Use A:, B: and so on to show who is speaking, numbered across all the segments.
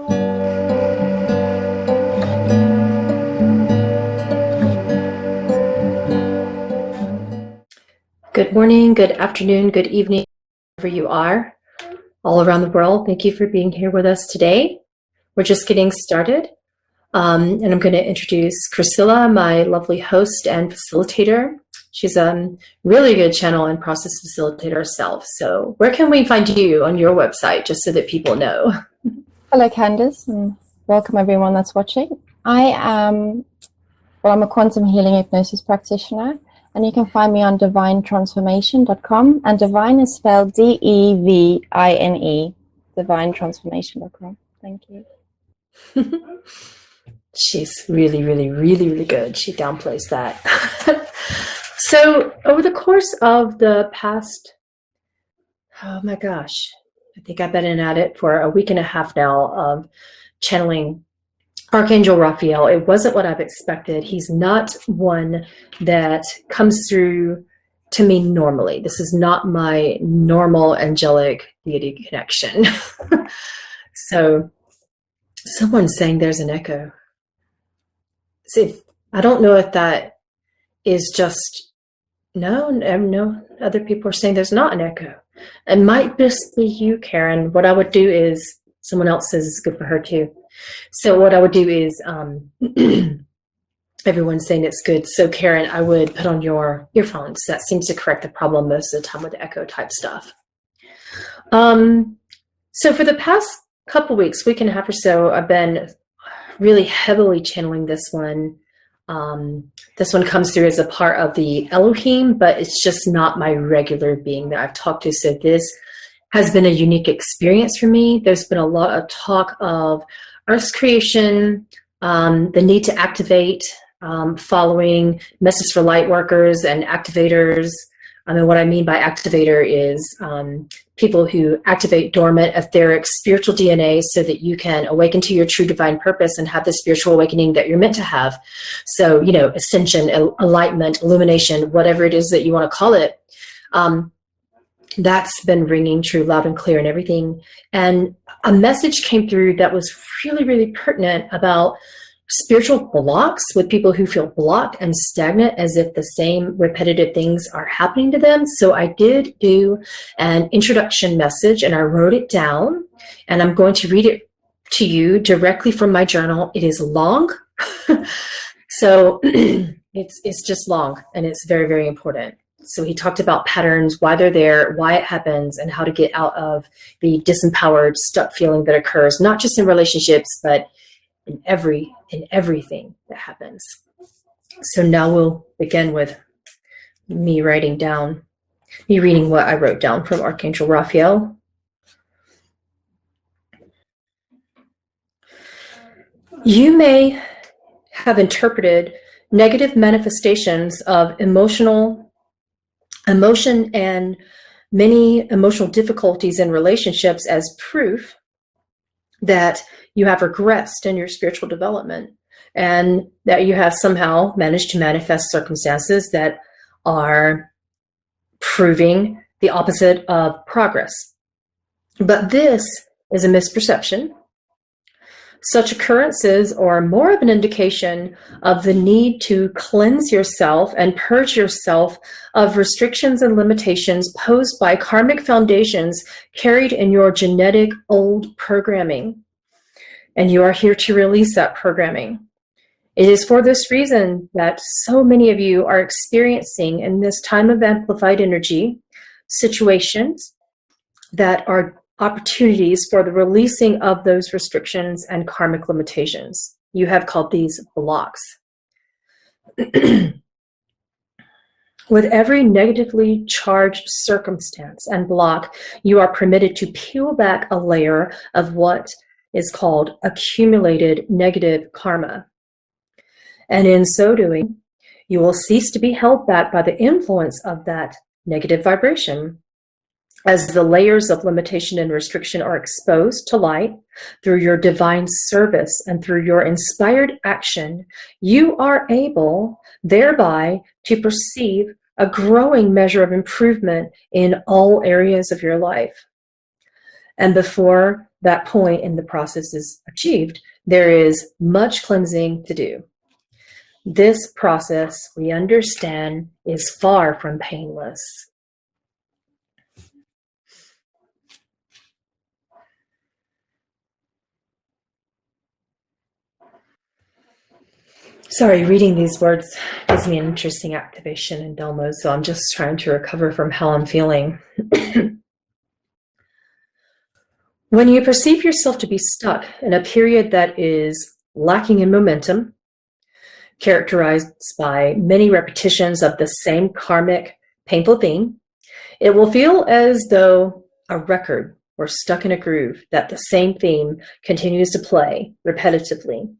A: Good morning, good afternoon, good evening, wherever you are, all around the world. Thank you for being here with us today. We're just getting started, and I'm going to introduce Priscilla, my lovely host and facilitator. She's a really good channel and process facilitator herself. So where can we find you on your website, just so that people know?
B: Hello, Candice, and welcome everyone that's watching. I'm a quantum healing hypnosis practitioner, and you can find me on divinetransformation.com, and divine is spelled D-E-V-I-N-E, divinetransformation.com. Thank you.
A: She's really, really, really, really good. She downplays that. So over the course of the past, oh my gosh, I think I've been at it for a week and a half now of channeling Archangel Raphael. It wasn't what I've expected. He's not one that comes through to me normally. This is not my normal angelic deity connection. So someone's saying there's an echo. See, I don't know if that is just, no, other people are saying there's not an echo. It might just be you, Karen. What I would do is, someone else says it's good for her too. So what I would do is, everyone's saying it's good. So Karen, I would put on your earphones. That seems to correct the problem most of the time with the echo type stuff. So for the past couple weeks, week and a half or so, I've been really heavily channeling this one. This one comes through as a part of the Elohim, but it's just not my regular being that I've talked to. So this has been a unique experience for me. There's been a lot of talk of Earth's creation, the need to activate, following Message for Light workers and activators. I mean, what I mean by activator is people who activate dormant etheric spiritual DNA so that you can awaken to your true divine purpose and have the spiritual awakening that you're meant to have. So, you know, ascension, enlightenment, illumination, whatever it is that you want to call it. That's been ringing true loud and clear and everything. And a message came through that was really, really pertinent about spiritual blocks, with people who feel blocked and stagnant as if the same repetitive things are happening to them. So I did do an introduction message and I wrote it down, and I'm going to read it to you directly from my journal. It is long. So it's just long, and it's very, very important. So he talked about patterns, why they're there, why it happens, and how to get out of the disempowered, stuck feeling that occurs, not just in relationships, but in everything that happens. So now we'll begin with me reading what I wrote down from Archangel Raphael. You may have interpreted negative manifestations of emotion and many emotional difficulties in relationships as proof that you have regressed in your spiritual development, and that you have somehow managed to manifest circumstances that are proving the opposite of progress. But this is a misperception. Such occurrences are more of an indication of the need to cleanse yourself and purge yourself of restrictions and limitations posed by karmic foundations carried in your genetic old programming. And you are here to release that programming. It is for this reason that so many of you are experiencing, in this time of amplified energy, situations that are opportunities for the releasing of those restrictions and karmic limitations. You have called these blocks. With every negatively charged circumstance and block, you are permitted to peel back a layer of what is called accumulated negative karma. And in so doing, you will cease to be held back by the influence of that negative vibration. As the layers of limitation and restriction are exposed to light through your divine service and through your inspired action, you are able thereby to perceive a growing measure of improvement in all areas of your life. And before that point in the process is achieved, there is much cleansing to do. This process, we understand, is far from painless. Sorry, reading these words gives me an interesting activation in download, so I'm just trying to recover from how I'm feeling. When you perceive yourself to be stuck in a period that is lacking in momentum, characterized by many repetitions of the same karmic, painful theme, it will feel as though a record or stuck in a groove that the same theme continues to play repetitively.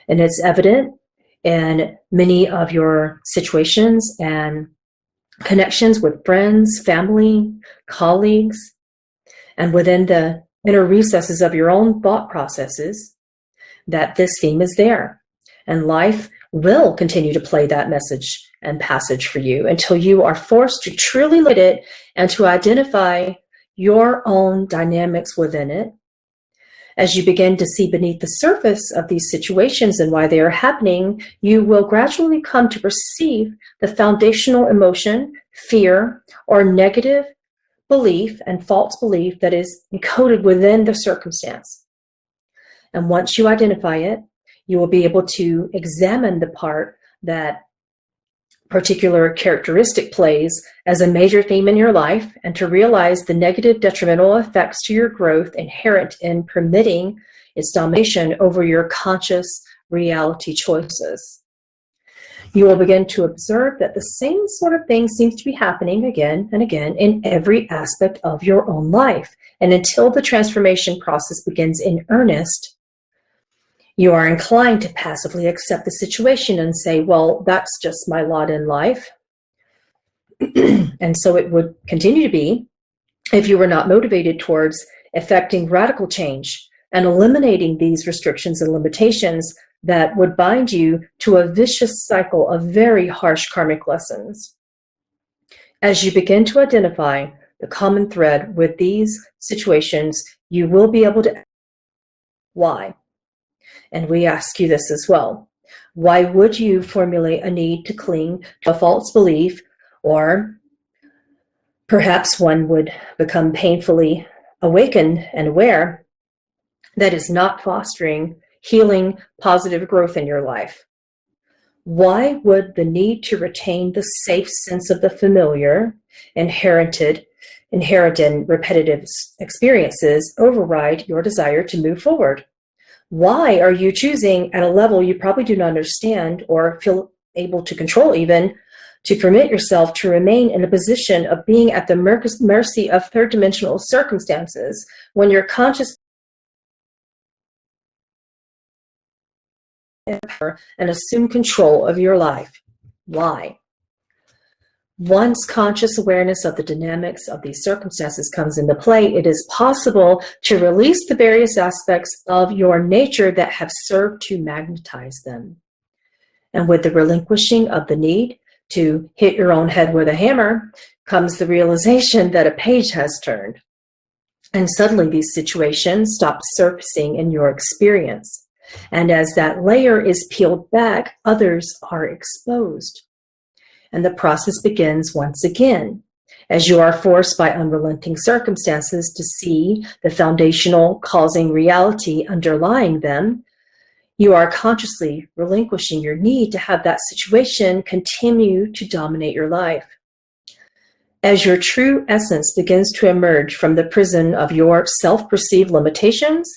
A: And it's evident in many of your situations and connections with friends, family, colleagues, and within the inner recesses of your own thought processes, that this theme is there. And life will continue to play that message and passage for you until you are forced to truly look at it and to identify your own dynamics within it. As you begin to see beneath the surface of these situations and why they are happening, you will gradually come to perceive the foundational emotion, fear, or negative belief and false belief that is encoded within the circumstance. And once you identify it, you will be able to examine the part that particular characteristic plays as a major theme in your life, and to realize the negative detrimental effects to your growth inherent in permitting its domination over your conscious reality choices. You will begin to observe that the same sort of thing seems to be happening again and again in every aspect of your own life. And until the transformation process begins in earnest, you are inclined to passively accept the situation and say, well, that's just my lot in life. And so it would continue to be if you were not motivated towards effecting radical change and eliminating these restrictions and limitations that would bind you to a vicious cycle of very harsh karmic lessons. As you begin to identify the common thread with these situations, you will be able to ask why. And we ask you this as well. Why would you formulate a need to cling to a false belief, or perhaps one would become painfully awakened and aware that is not fostering healing, positive growth in your life? Why would the need to retain the safe sense of the familiar, inherent in repetitive experiences override your desire to move forward? Why are you choosing at a level you probably do not understand or feel able to control even, to permit yourself to remain in a position of being at the mercy of third dimensional circumstances when your conscious and assume control of your life? Why? Once conscious awareness of the dynamics of these circumstances comes into play, it is possible to release the various aspects of your nature that have served to magnetize them. And with the relinquishing of the need to hit your own head with a hammer comes the realization that a page has turned. And suddenly these situations stop surfacing in your experience. And as that layer is peeled back, others are exposed. And the process begins once again, as you are forced by unrelenting circumstances to see the foundational causing reality underlying them. You are consciously relinquishing your need to have that situation continue to dominate your life. As your true essence begins to emerge from the prison of your self-perceived limitations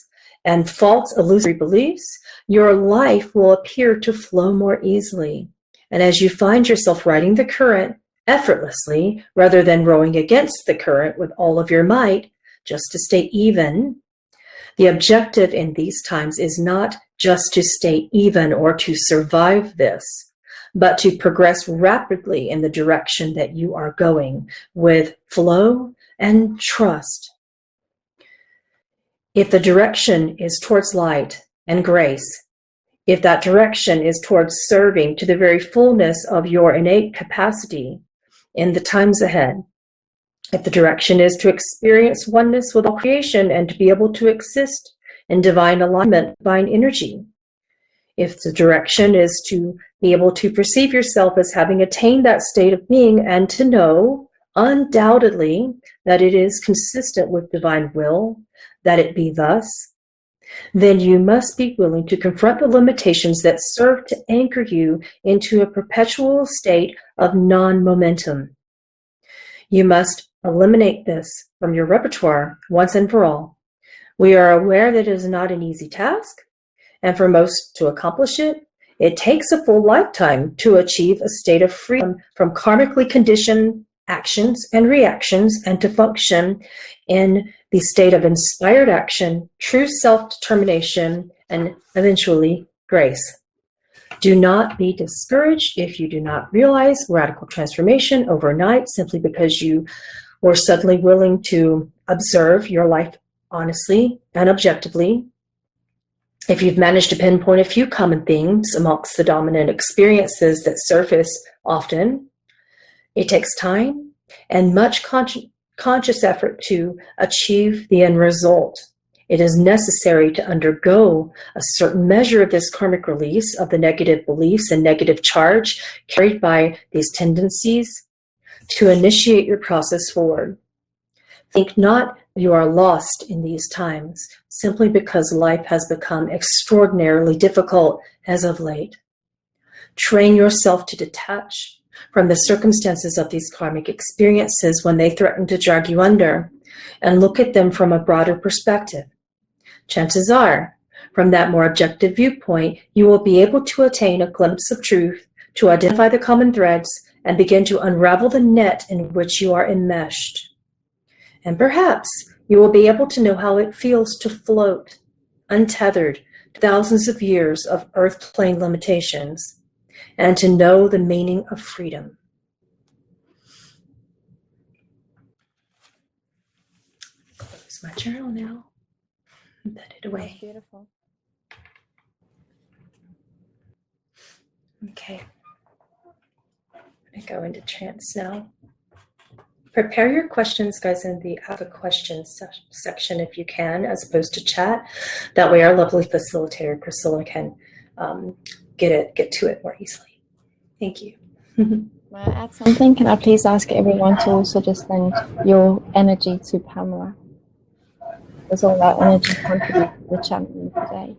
A: and false illusory beliefs, your life will appear to flow more easily. And as you find yourself riding the current effortlessly, rather than rowing against the current with all of your might, just to stay even, the objective in these times is not just to stay even or to survive this, but to progress rapidly in the direction that you are going with flow and trust. If the direction is towards light and grace, if that direction is towards serving to the very fullness of your innate capacity in the times ahead, If the direction is to experience oneness with all creation and to be able to exist in divine alignment, divine energy. If the direction is to be able to perceive yourself as having attained that state of being and to know undoubtedly that it is consistent with divine will, that it be thus, then you must be willing to confront the limitations that serve to anchor you into a perpetual state of non-momentum. You must eliminate this from your repertoire once and for all. We are aware that it is not an easy task, and for most to accomplish it, it takes a full lifetime to achieve a state of freedom from karmically conditioned actions and reactions and to function in the state of inspired action, true self-determination, and eventually grace. Do not be discouraged if you do not realize radical transformation overnight simply because you were suddenly willing to observe your life honestly and objectively. If you've managed to pinpoint a few common themes amongst the dominant experiences that surface often, it takes time and much conscious effort to achieve the end result. It is necessary to undergo a certain measure of this karmic release of the negative beliefs and negative charge carried by these tendencies to initiate your process forward. Think not you are lost in these times simply because life has become extraordinarily difficult as of late. Train yourself to detach from the circumstances of these karmic experiences when they threaten to drag you under, and look at them from a broader perspective. Chances are, from that more objective viewpoint, you will be able to attain a glimpse of truth, to identify the common threads, and begin to unravel the net in which you are enmeshed. And perhaps you will be able to know how it feels to float, untethered to thousands of years of earth plane limitations, and to know the meaning of freedom. Close my journal now and put it away.
B: That's beautiful.
A: Okay. I'm going to go into trance now. Prepare your questions, guys, in the Ask a Question section if you can, as opposed to chat. That way our lovely facilitator, Priscilla, can get to it more easily. Thank you.
B: May I add something? Can I please ask everyone to also just send your energy to Pamela? Because all that energy contributes to the channeling today.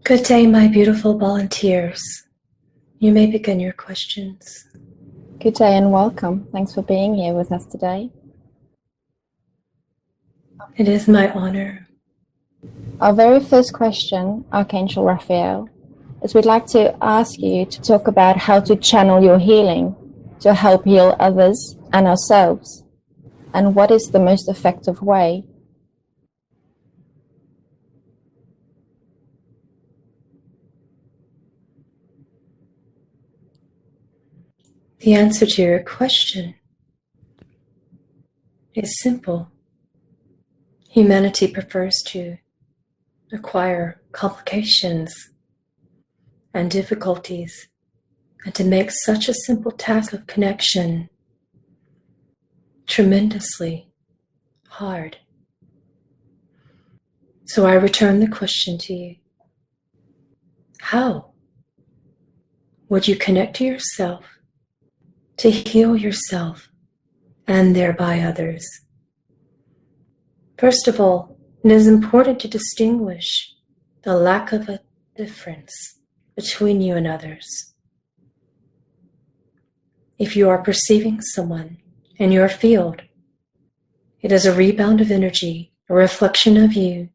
A: Good day, my beautiful volunteers. You may begin your questions.
B: Good day and welcome. Thanks for being here with us today.
A: It is my honor.
B: Our very first question, Archangel Raphael, is we'd like to ask you to talk about how to channel your healing to help heal others and ourselves, and what is the most effective way.
A: The answer to your question is simple. Humanity prefers to acquire complications and difficulties and to make such a simple task of connection tremendously hard. So I return the question to you. How would you connect to yourself to heal yourself and thereby others? First of all, it is important to distinguish the lack of a difference between you and others. If you are perceiving someone in your field, it is a rebound of energy, a reflection of you,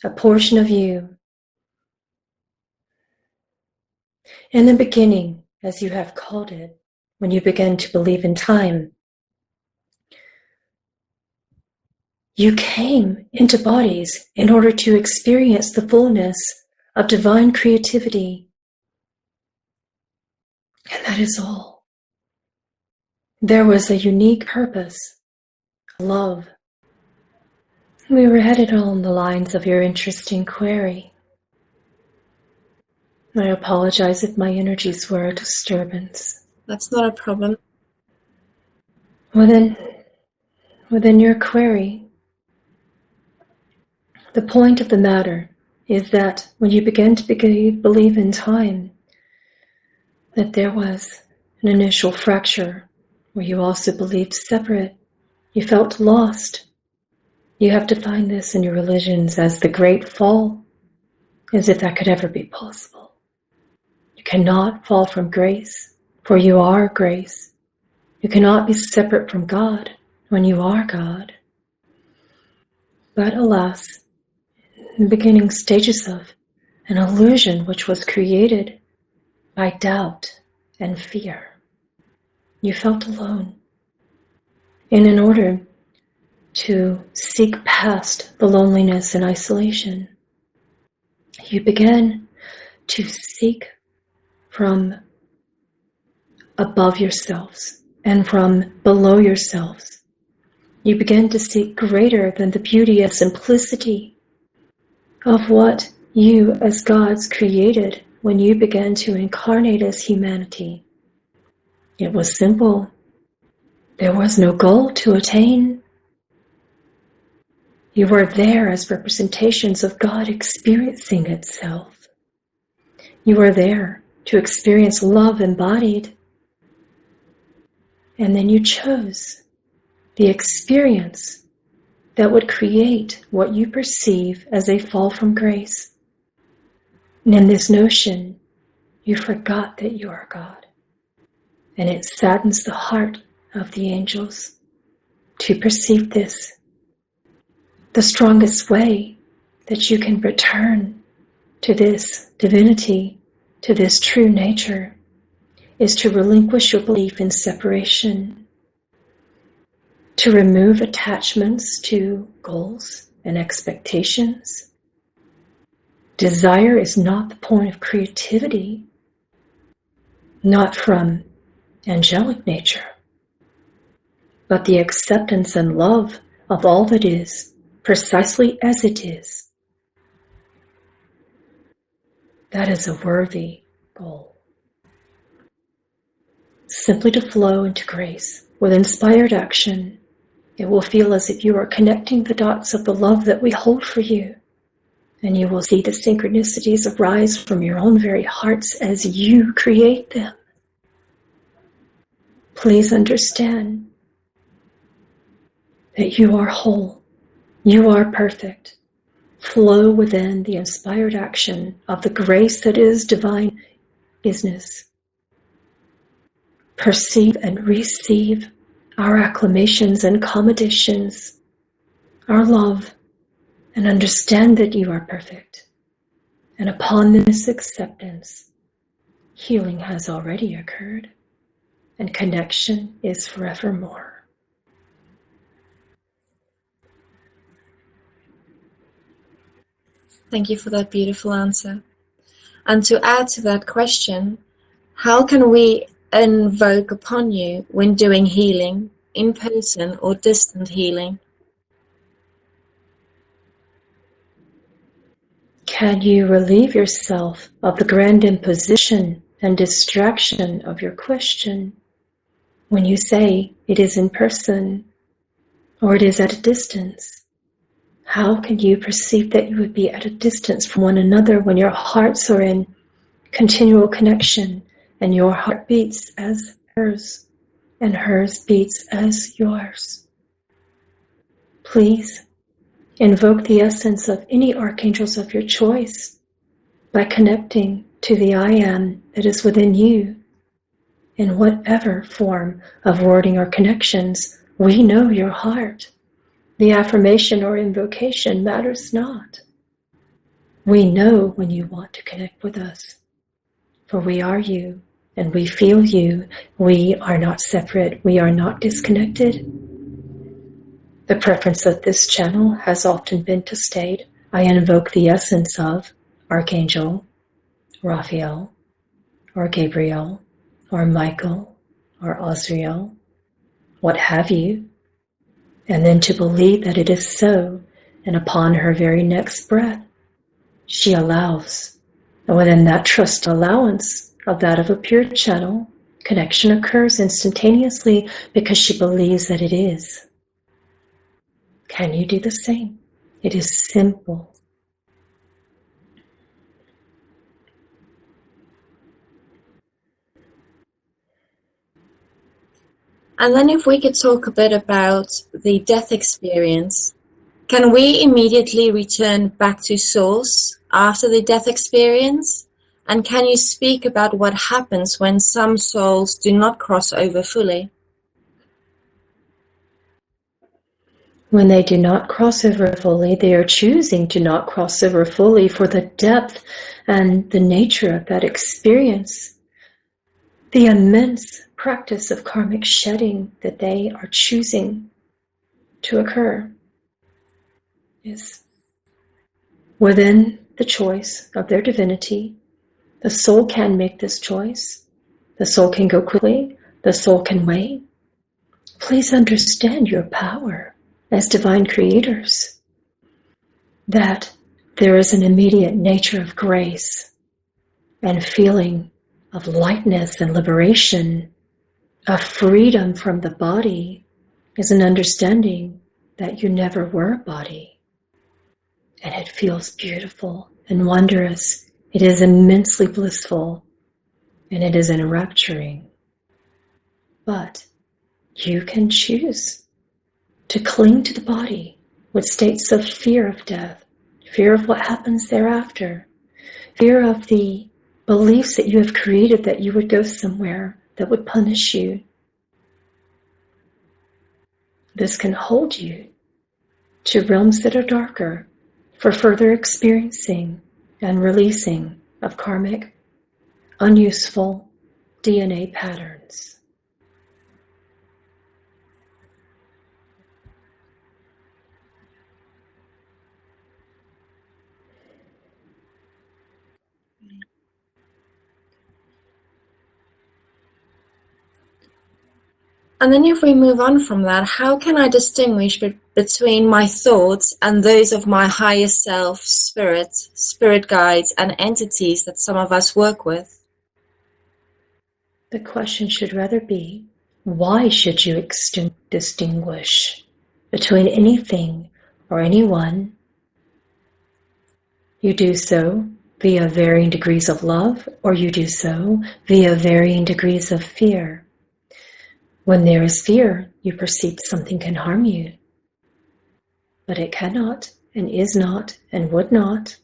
A: a portion of you. In the beginning, as you have called it, when you began to believe in time, you came into bodies in order to experience the fullness of divine creativity. And that is all. There was a unique purpose, love. We were headed on the lines of your interesting query. I apologize if my energies were a disturbance.
B: That's not a problem.
A: Within your query, the point of the matter is that when you began to believe in time, that there was an initial fracture where you also believed separate. You felt lost. You have defined this in your religions as the great fall, as if that could ever be possible. You cannot fall from grace, for you are grace. You cannot be separate from God when you are God. But alas, in the beginning stages of an illusion which was created by doubt and fear, you felt alone. And in order to seek past the loneliness and isolation, you began to seek from above yourselves and from below yourselves. You began to seek greater than the beauty and simplicity of what you as gods created when you began to incarnate as humanity. It was simple. There was no goal to attain. You were there as representations of God experiencing itself. You were there to experience love embodied. And then you chose the experience that would create what you perceive as a fall from grace. And in this notion, you forgot that you are God. And it saddens the heart of the angels to perceive this. The strongest way that you can return to this divinity, to this true nature, is to relinquish your belief in separation, to remove attachments to goals and expectations. Desire is not the point of creativity, not from angelic nature, but the acceptance and love of all that is, precisely as it is. That is a worthy goal. Simply to flow into grace with inspired action, it will feel as if you are connecting the dots of the love that we hold for you, and you will see the synchronicities arise from your own very hearts as you create them. Please understand that you are whole, you are perfect. Flow within the inspired action of the grace that is divine business. Perceive and receive our acclamations and commendations, our love, and understand that you are perfect. And upon this acceptance, healing has already occurred, and connection is forevermore.
B: Thank you for that beautiful answer. And to add to that question, how can we invoke upon you when doing healing, in person or distant healing?
A: Can you relieve yourself of the grand imposition and distraction of your question when you say it is in person or it is at a distance. How can you perceive that you would be at a distance from one another when your hearts are in continual connection and your heart beats as hers and hers beats as yours? Please invoke the essence of any archangels of your choice by connecting to the I Am that is within you. In whatever form of wording or connections, we know your heart. The affirmation or invocation matters not. We know when you want to connect with us, for we are you, and we feel you. We are not separate. We are not disconnected. The preference of this channel has often been to state, I invoke the essence of Archangel Raphael, or Gabriel, or Michael, or Azrael, what have you, and then to believe that it is so, and upon her very next breath, she allows. And within that trust allowance of that of a pure channel, connection occurs instantaneously because she believes that it is. Can you do the same? It is simple.
C: And then if we could talk a bit about the death experience, can we immediately return back to source after the death experience? And can you speak about what happens when some souls do not cross over fully?
A: When they do not cross over fully, they are choosing to not cross over fully for the depth and the nature of that experience. The immense practice of karmic shedding that they are choosing to occur is within the choice of their divinity. The soul can make this choice. The soul can go quickly. The soul can wait. Please understand your power as divine creators, that there is an immediate nature of grace and feeling of lightness and liberation. A freedom from the body is an understanding that you never were a body. And it feels beautiful and wondrous. It is immensely blissful, and it is enrapturing. But you can choose to cling to the body with states of fear of death, fear of what happens thereafter, fear of the beliefs that you have created that you would go somewhere that would punish you. This can hold you to realms that are darker for further experiencing and releasing of karmic, unuseful DNA patterns.
C: And then if we move on from that, how can I distinguish between my thoughts and those of my higher self, spirit guides, and entities that some of us work with?
A: The question should rather be, why should you distinguish between anything or anyone? You do so via varying degrees of love, or you do so via varying degrees of fear. When there is fear, you perceive something can harm you, but it cannot and is not and would not.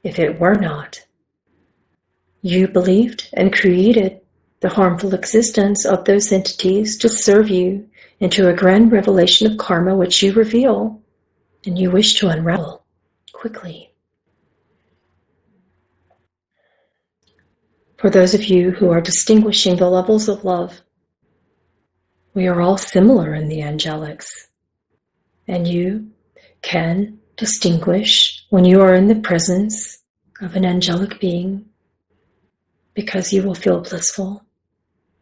A: If it were not, you believed and created the harmful existence of those entities to serve you into a grand revelation of karma which you reveal and you wish to unravel quickly. For those of you who are distinguishing the levels of love, we are all similar in the angelics, and you can distinguish when you are in the presence of an angelic being, because you will feel blissful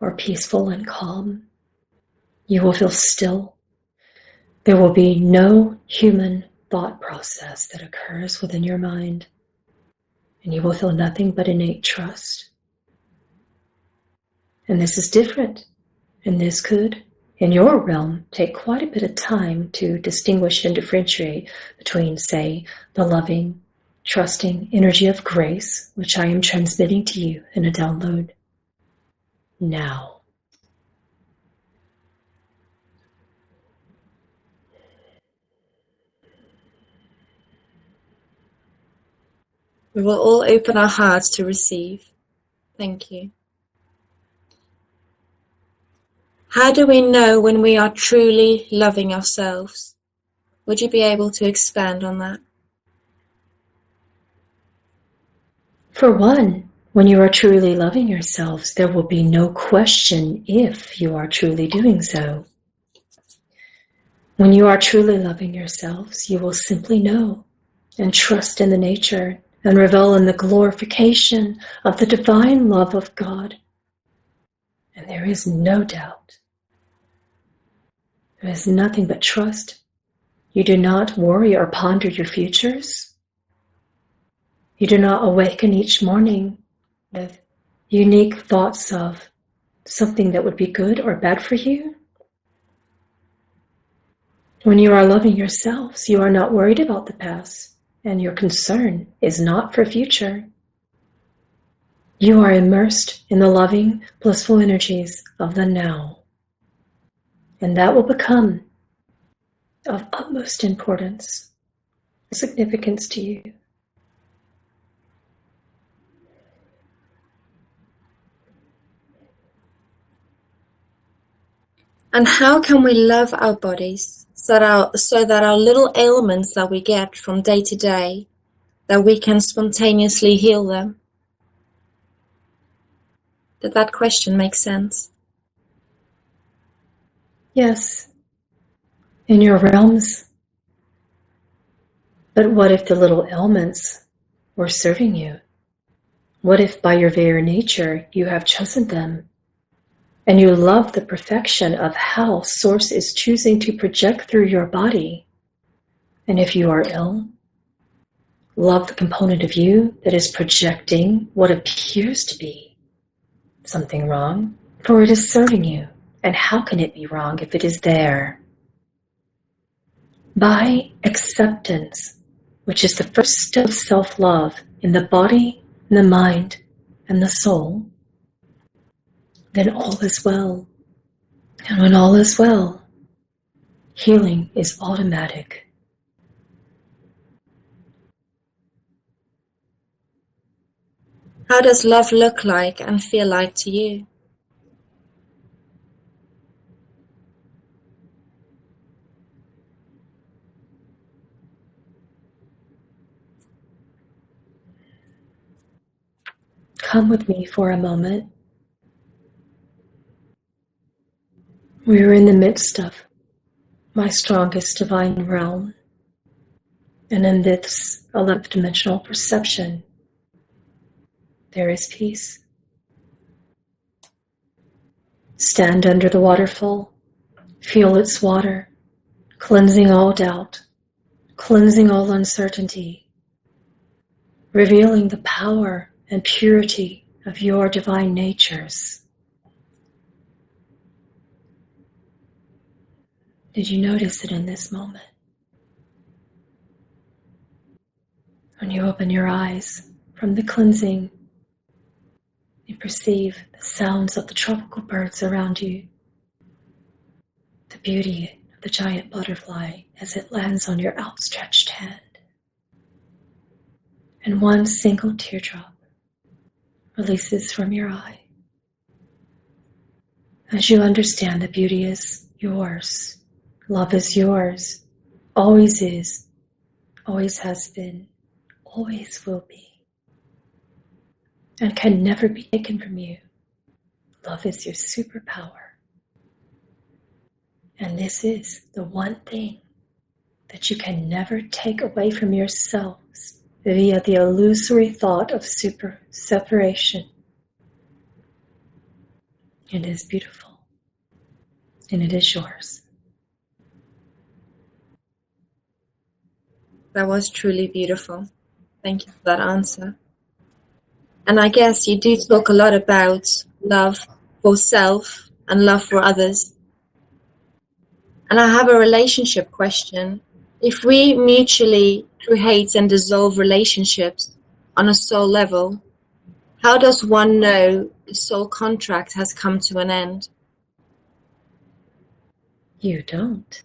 A: or peaceful and calm. You will feel still. There will be no human thought process that occurs within your mind. and you will feel nothing but innate trust. And this is different, and this could, in your realm, take quite a bit of time to distinguish and differentiate between, say, the loving, trusting energy of grace, which I am transmitting to you in a download now.
C: We will all open our hearts to receive. Thank you. How do we know when we are truly loving ourselves? Would you be able to expand on that?
A: For one, when you are truly loving yourselves, there will be no question if you are truly doing so. When you are truly loving yourselves, you will simply know and trust in the nature and revel in the glorification of the divine love of God. And there is no doubt. There is nothing but trust. You do not worry or ponder your futures. You do not awaken each morning with unique thoughts of something that would be good or bad for you. When you are loving yourselves, you are not worried about the past, and your concern is not for future. You are immersed in the loving, blissful energies of the now. And that will become of utmost importance, significance to you.
C: And how can we love our bodies so that our little ailments that we get from day to day, that we can spontaneously heal them? Did that question make sense?
A: Yes, in your realms. But what if the little ailments were serving you? What if by your very nature you have chosen them? And you love the perfection of how Source is choosing to project through your body. And if you are ill, love the component of you that is projecting what appears to be something wrong, for it is serving you. And how can it be wrong if it is there? By acceptance, which is the first step of self-love in the body, in the mind, and the soul, then all is well. And when all is well, healing is automatic.
C: How does love look like and feel like to you?
A: Come with me for a moment. We are in the midst of my strongest divine realm, and in this 11th dimensional perception, there is peace. Stand under the waterfall, feel its water, cleansing all doubt, cleansing all uncertainty, revealing the power and purity of your divine natures. Did you notice it in this moment? When you open your eyes from the cleansing, you perceive the sounds of the tropical birds around you, the beauty of the giant butterfly as it lands on your outstretched hand, and one single teardrop releases from your eye. As you understand the beauty is yours, love is yours, always is, always has been, always will be, and can never be taken from you. Love is your superpower. And this is the one thing that you can never take away from yourselves via the illusory thought of separation. It is beautiful, and it is yours.
C: That was truly beautiful. Thank you for that answer. And I guess you do talk a lot about love for self and love for others. And I have a relationship question. If we mutually create and dissolve relationships on a soul level, how does one know the soul contract has come to an end?
A: You don't.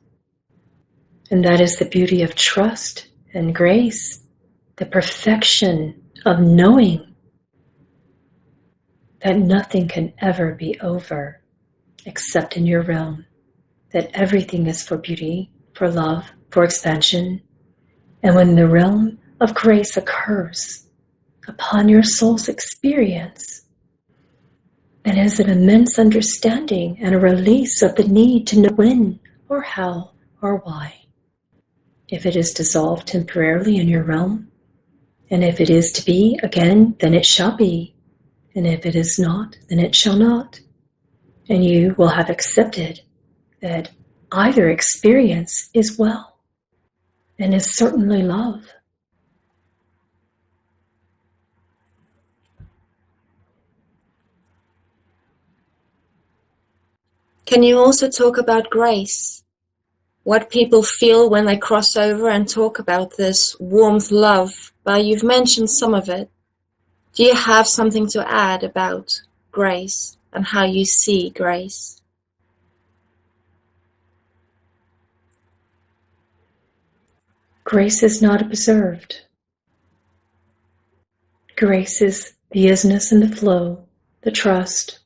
A: And that is the beauty of trust and grace, the perfection of knowing that nothing can ever be over except in your realm, that everything is for beauty, for love, for expansion. And when the realm of grace occurs upon your soul's experience, then is an immense understanding and a release of the need to know when or how or why. If it is dissolved temporarily in your realm, and if it is to be again, then it shall be. And if it is not, then it shall not. And you will have accepted that either experience is well and is certainly love.
C: Can you also talk about grace? What people feel when they cross over and talk about this warmth, love? Well, you've mentioned some of it. Do you have something to add about grace and how you see grace?
A: Grace is not observed. Grace is the isness and the flow, the trust.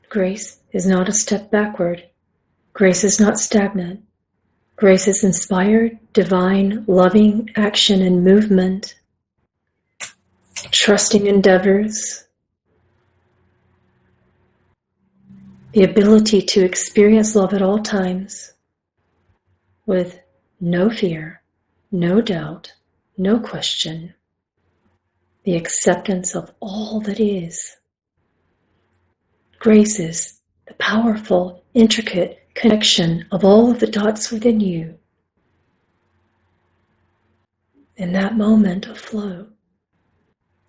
A: Grace is not a step backward. Grace is not stagnant. Grace is inspired, divine, loving action and movement, trusting endeavors, the ability to experience love at all times with no fear, no doubt, no question, the acceptance of all that is. Grace is the powerful, intricate connection of all of the dots within you. In that moment of flow.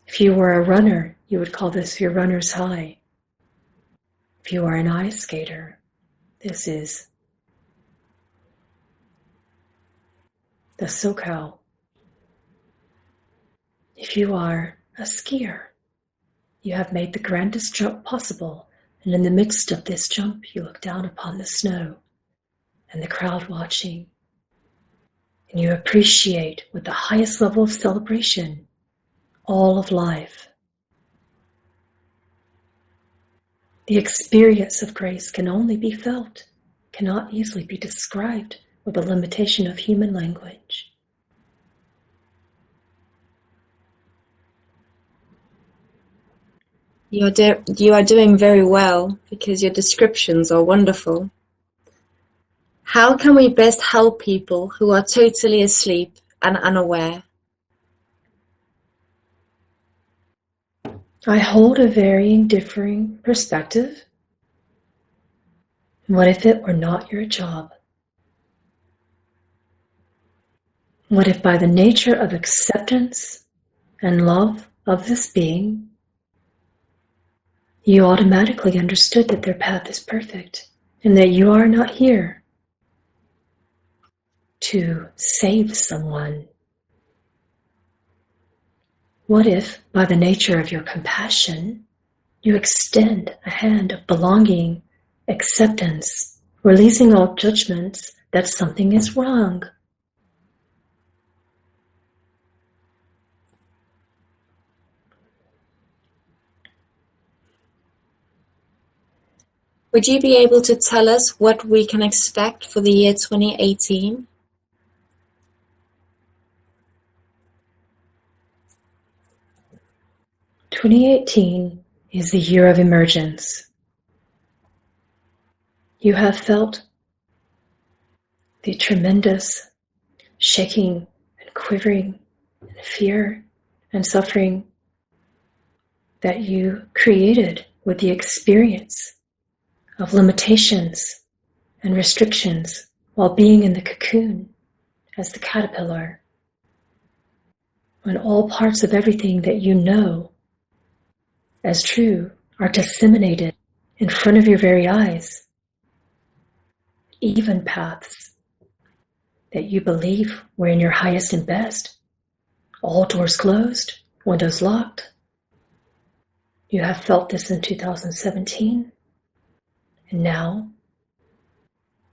A: If you were a runner, you would call this your runner's high. If you are an ice skater, this is the SoCal. If you are a skier, you have made the grandest jump possible, and in the midst of this jump, you look down upon the snow and the crowd watching, and you appreciate with the highest level of celebration all of life. The experience of grace can only be felt, cannot easily be described with the limitation of human language.
C: You are doing very well because your descriptions are wonderful. How can we best help people who are totally asleep and unaware?
A: I hold a varying, differing perspective. What if it were not your job? What if by the nature of acceptance and love of this being, you automatically understood that their path is perfect and that you are not here to save someone? What if, by the nature of your compassion, you extend a hand of belonging, acceptance, releasing all judgments that something is wrong?
C: Would you be able to tell us what we can expect for the year 2018?
A: 2018 is the year of emergence. You have felt the tremendous shaking and quivering and fear and suffering that you created with the experience of limitations and restrictions while being in the cocoon as the caterpillar. when all parts of everything that you know as true are disseminated in front of your very eyes, even paths that you believe were in your highest and best, all doors closed, windows locked. You have felt this in 2017, and now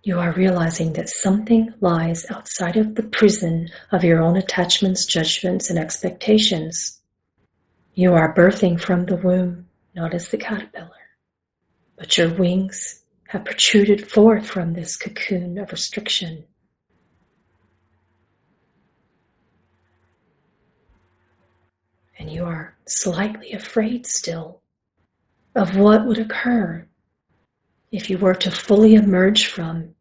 A: you are realizing that something lies outside of the prison of your own attachments, judgments, and expectations. You are birthing from the womb, not as the caterpillar, but your wings have protruded forth from this cocoon of restriction. And you are slightly afraid still of what would occur if you were to fully emerge from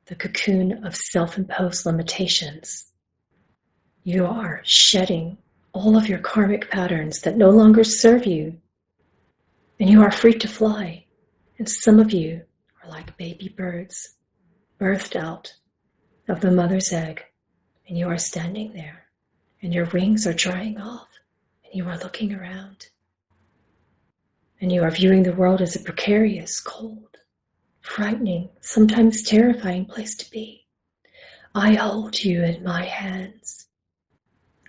A: the cocoon of self-imposed limitations. You are shedding all of your karmic patterns that no longer serve you, and you are free to fly. And some of you are like baby birds birthed out of the mother's egg, and you are standing there, and your wings are drying off, and you are looking around, and you are viewing the world as a precarious, cold, frightening, sometimes terrifying place to be. I hold you in my hands.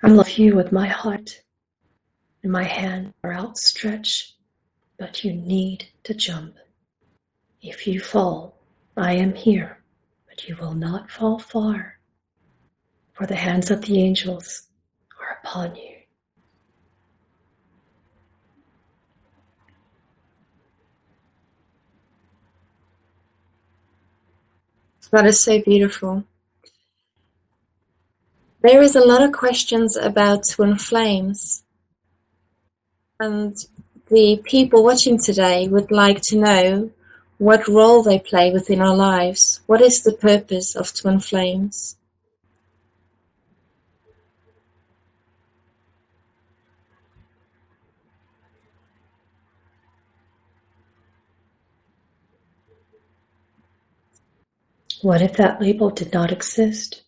A: I love you with my heart, and my hands are outstretched, but you need to jump. If you fall, I am here, but you will not fall far, for the hands of the angels are upon you.
C: That is so beautiful. There is a lot of questions about twin flames, and the people watching today would like to know what role they play within our lives. What is the purpose of twin flames?
A: What if that label did not exist?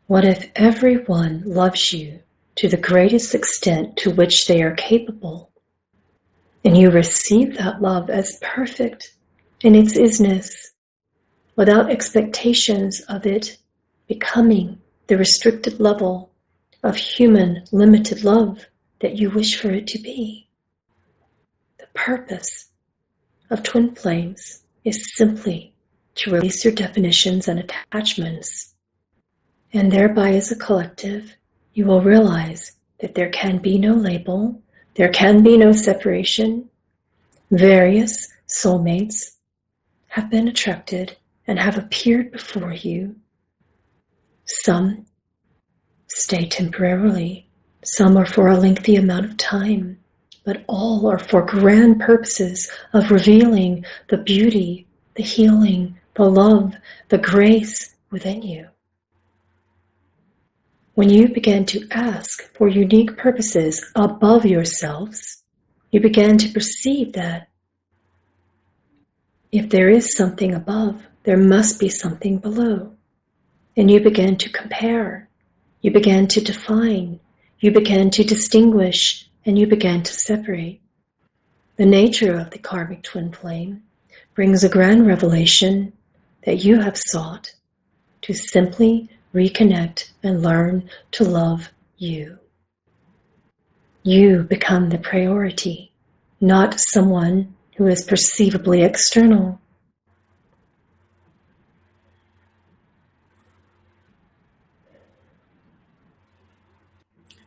A: What if everyone loves you to the greatest extent to which they are capable, and you receive that love as perfect in its isness, without expectations of it becoming the restricted level of human limited love that you wish for it to be? The purpose of twin flames is simply to release your definitions and attachments, and thereby as a collective, you will realize that there can be no label, there can be no separation. Various soulmates have been attracted and have appeared before you. Some stay temporarily, some are for a lengthy amount of time, but all are for grand purposes of revealing the beauty, the healing, the love, the grace within you. When you begin to ask for unique purposes above yourselves, you begin to perceive that if there is something above, there must be something below. And you begin to compare, you begin to define, you begin to distinguish, and you begin to separate. The nature of the karmic twin flame brings a grand revelation that you have sought to simply reconnect and learn to love you. You become the priority, not someone who is perceivably external.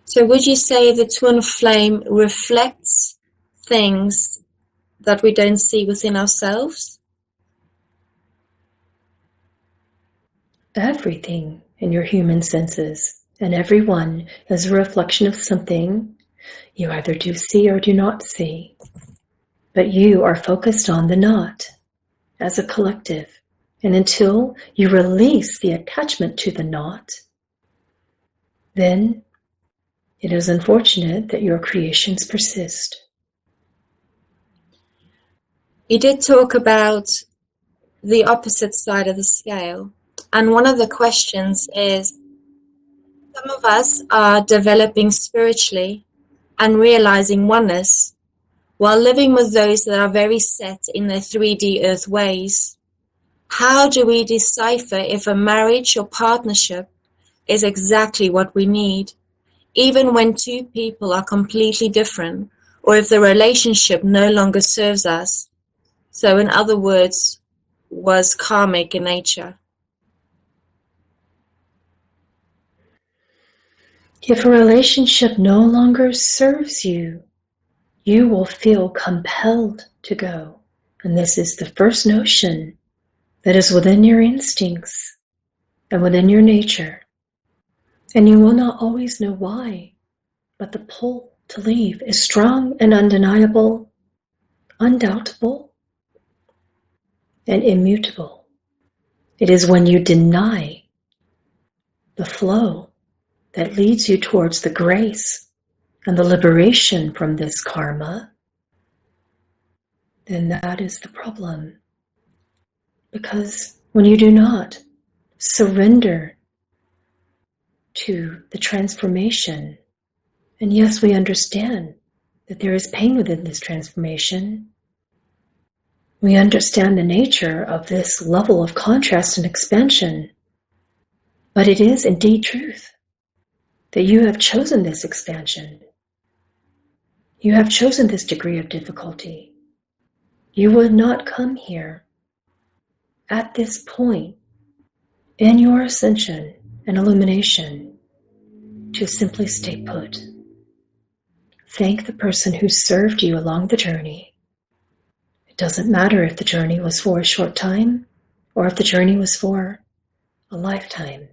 C: So would you say the twin flame reflects things that we don't see within ourselves?
A: Everything in your human senses, and everyone is a reflection of something you either do see or do not see. But you are focused on the not as a collective. And until you release the attachment to the not, then it is unfortunate that your creations persist.
C: You did talk about the opposite side of the scale. And one of the questions is, Some of us are developing spiritually and realizing oneness while living with those that are very set in their 3D earth ways. How do we decipher if a marriage or partnership is exactly what we need, even when two people are completely different, or if the relationship no longer serves us? So in other words, was karmic in nature.
A: If a relationship no longer serves you, you will feel compelled to go. And this is the first notion that is within your instincts and within your nature. And you will not always know why, but the pull to leave is strong and undeniable, undoubtable, and immutable. It is when you deny the flow that leads you towards the grace and the liberation from this karma, then that is the problem. Because when you do not surrender to the transformation, and yes, we understand that there is pain within this transformation, we understand the nature of this level of contrast and expansion, but it is indeed truth that you have chosen this expansion. You have chosen this degree of difficulty. You would not come here at this point in your ascension and illumination to simply stay put. Thank the person who served you along the journey. It doesn't matter if the journey was for a short time or if the journey was for a lifetime.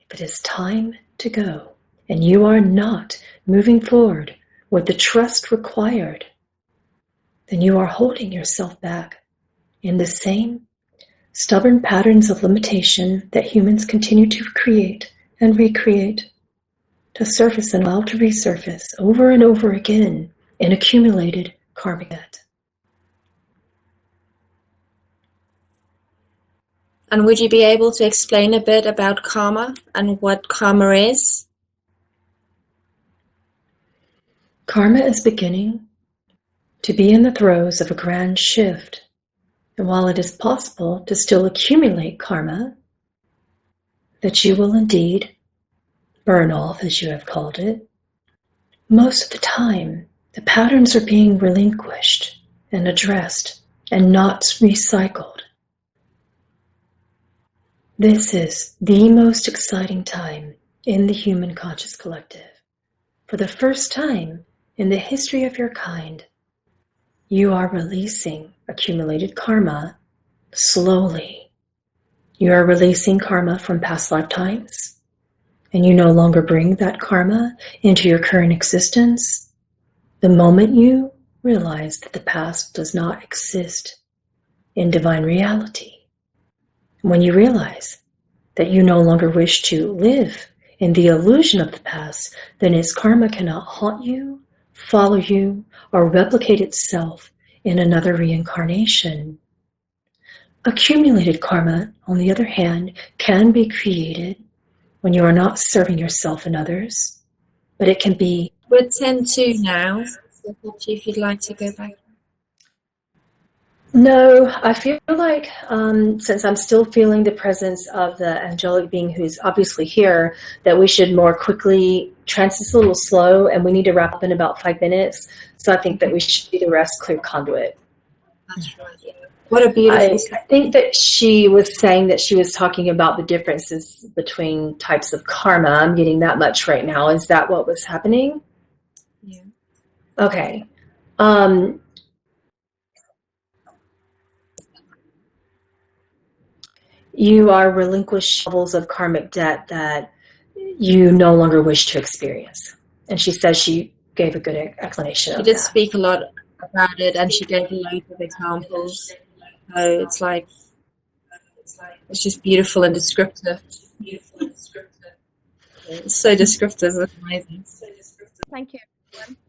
A: If it is time to go and you are not moving forward with the trust required, then you are holding yourself back in the same stubborn patterns of limitation that humans continue to create and recreate, to surface and allow to resurface over and over again in accumulated karmic debt.
C: And would you be able to explain a bit about karma and what karma is?
A: Karma is beginning to be in the throes of a grand shift. And while it is possible to still accumulate karma, that you will indeed burn off, as you have called it, most of the time, the patterns are being relinquished and addressed and not recycled. This is the most exciting time in the human conscious collective. For the first time in the history of your kind, you are releasing accumulated karma slowly. You are releasing karma from past lifetimes, and you no longer bring that karma into your current existence. The moment you realize that the past does not exist in divine reality, when you realize that you no longer wish to live in the illusion of the past, then its karma cannot haunt you, follow you, or replicate itself in another reincarnation. Accumulated karma, on the other hand, can be created when you are not serving yourself and others, but it can be...
C: We're 10-2 now, so if you'd like to go back.
A: No, I feel like since I'm still feeling the presence of the angelic being who's obviously here, that we should more quickly this a little slow, and we need to wrap up in about 5 minutes. So I think that we should do the rest clear conduit.
C: That's right. Yeah. What a beautiful...
A: I think that she was saying that she was talking about the differences between types of karma. I'm getting that much right now. Is that what was happening?
C: Yeah.
A: Okay. You are relinquished levels of karmic debt that you no longer wish to experience. And she says she gave a good explanation of that.
C: She did speak a lot about it, and she gave loads of examples. So it's like, it's just beautiful and descriptive. It's so descriptive. It's amazing.
B: Thank you.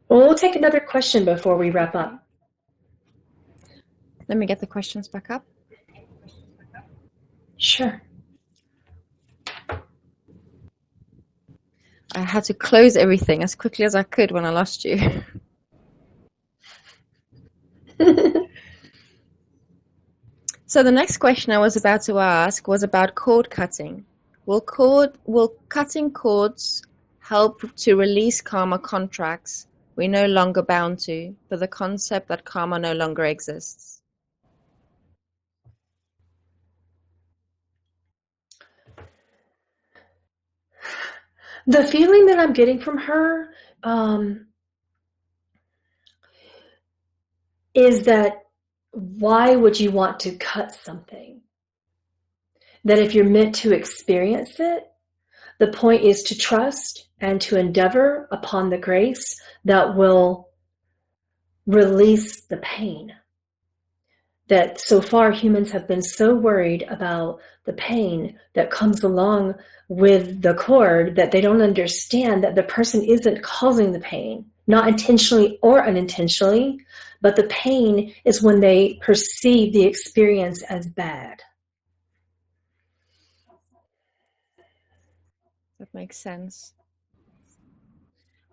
A: Well, we'll take another question before we wrap up.
B: Let me get the questions back up.
A: Sure.
B: I had to close everything as quickly as I could when I lost you. So the next question I was about to ask was about cord cutting. Will cutting cords help to release karma contracts we're no longer bound to, for the concept that karma no longer exists?
A: The feeling that I'm getting from her is that why would you want to cut something? That if you're meant to experience it, the point is to trust and to endeavor upon the grace that will release the pain. That so far humans have been so worried about the pain that comes along with the cord that they don't understand that the person isn't causing the pain, not intentionally or unintentionally, but the pain is when they perceive the experience as bad.
B: That makes sense.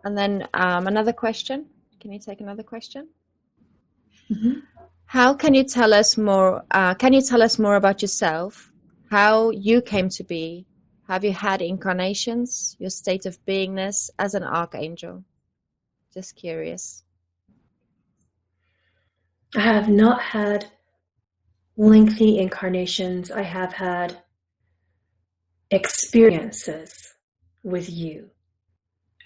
B: And then another question. Can you take another question?
A: Mm-hmm.
B: How can you tell us more? Can you tell us more about yourself? How you came to be? Have you had incarnations? Your state of beingness as an archangel? Just curious.
A: I have not had lengthy incarnations. I have had experiences with you,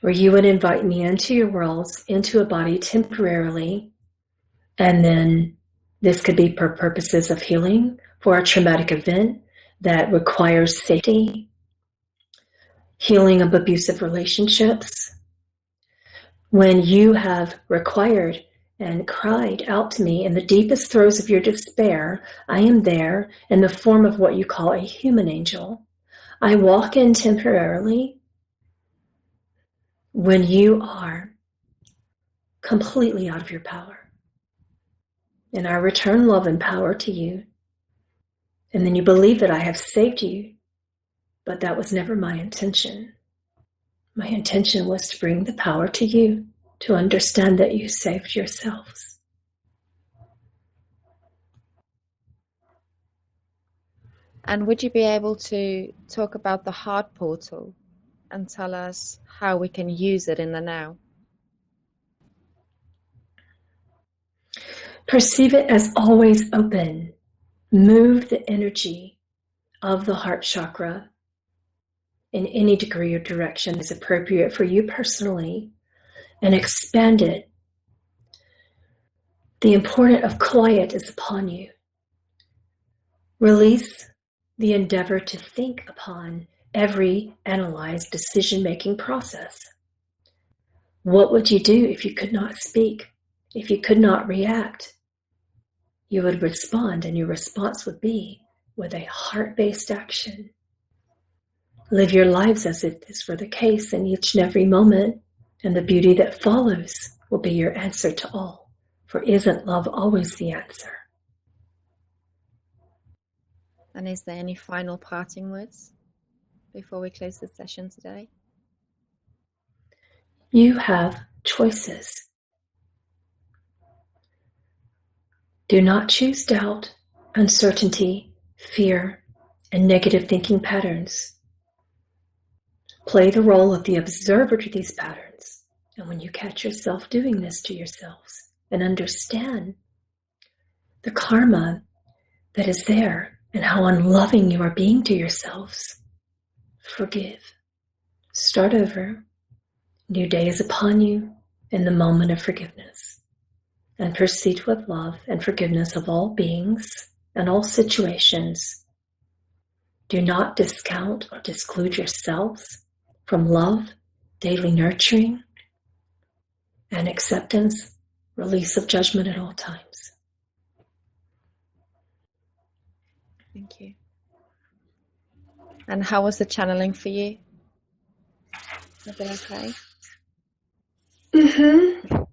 A: where you would invite me into your worlds, into a body temporarily, and then this could be for purposes of healing, for a traumatic event that requires safety, healing of abusive relationships. When you have required and cried out to me in the deepest throes of your despair, I am there in the form of what you call a human angel. I walk in temporarily when you are completely out of your power. And I return love and power to you. And then you believe that I have saved you, but that was never my intention. My intention was to bring the power to you to understand that you saved yourselves.
B: And would you be able to talk about the heart portal and tell us how we can use it in the now?
A: Perceive it as always open. Move the energy of the heart chakra in any degree or direction is appropriate for you personally and expand it. The importance of quiet is upon you. Release the endeavor to think upon every analyzed decision-making process. What would you do if you could not speak? If you could not react? You would respond, and your response would be with a heart-based action. Live your lives as if this were the case in each and every moment, and the beauty that follows will be your answer to all. For isn't love always the answer?
B: And is there any final parting words before we close the session today?
A: You have choices. Do not choose doubt, uncertainty, fear, and negative thinking patterns. Play the role of the observer to these patterns. And when you catch yourself doing this to yourselves and understand the karma that is there and how unloving you are being to yourselves, forgive. Start over. New day is upon you in the moment of forgiveness. And proceed with love and forgiveness of all beings and all situations. Do not discount or disclude yourselves from love, daily nurturing, and acceptance, release of judgment at all times.
B: Thank you. And how was the channeling for you? Has it been okay?
A: Mm-hmm.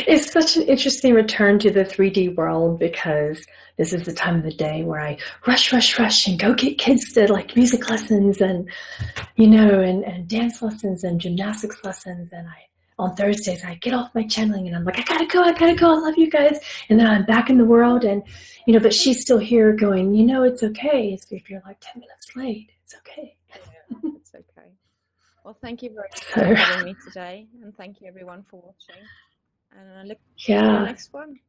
A: It's such an interesting return to the 3D world because this is the time of the day where I rush and go get kids to like music lessons and, and dance lessons and gymnastics lessons. And on Thursdays, I get off my channeling and I'm like, I gotta go, I love you guys. And then I'm back in the world and, but she's still here going, it's okay. If you're like 10 minutes late, it's okay.
B: Yeah, it's okay. Well, thank you very much for having me today, and thank you everyone for watching. And I look forward to the next one.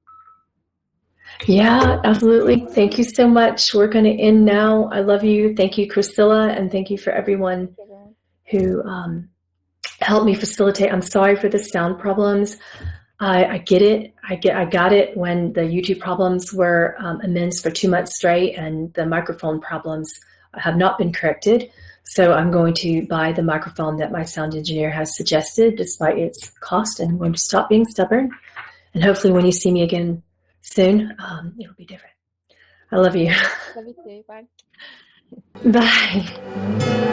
A: Yeah, absolutely. Thank you so much. We're going to end now. I love you. Thank you, Priscilla, and thank you for everyone who helped me facilitate. I'm sorry for the sound problems. I get it. I got it when the YouTube problems were immense for 2 months straight, and the microphone problems have not been corrected. So I'm going to buy the microphone that my sound engineer has suggested, despite its cost, and I'm going to stop being stubborn. And hopefully when you see me again soon, it'll be different. I love you.
B: Love you too. Bye.
A: Bye.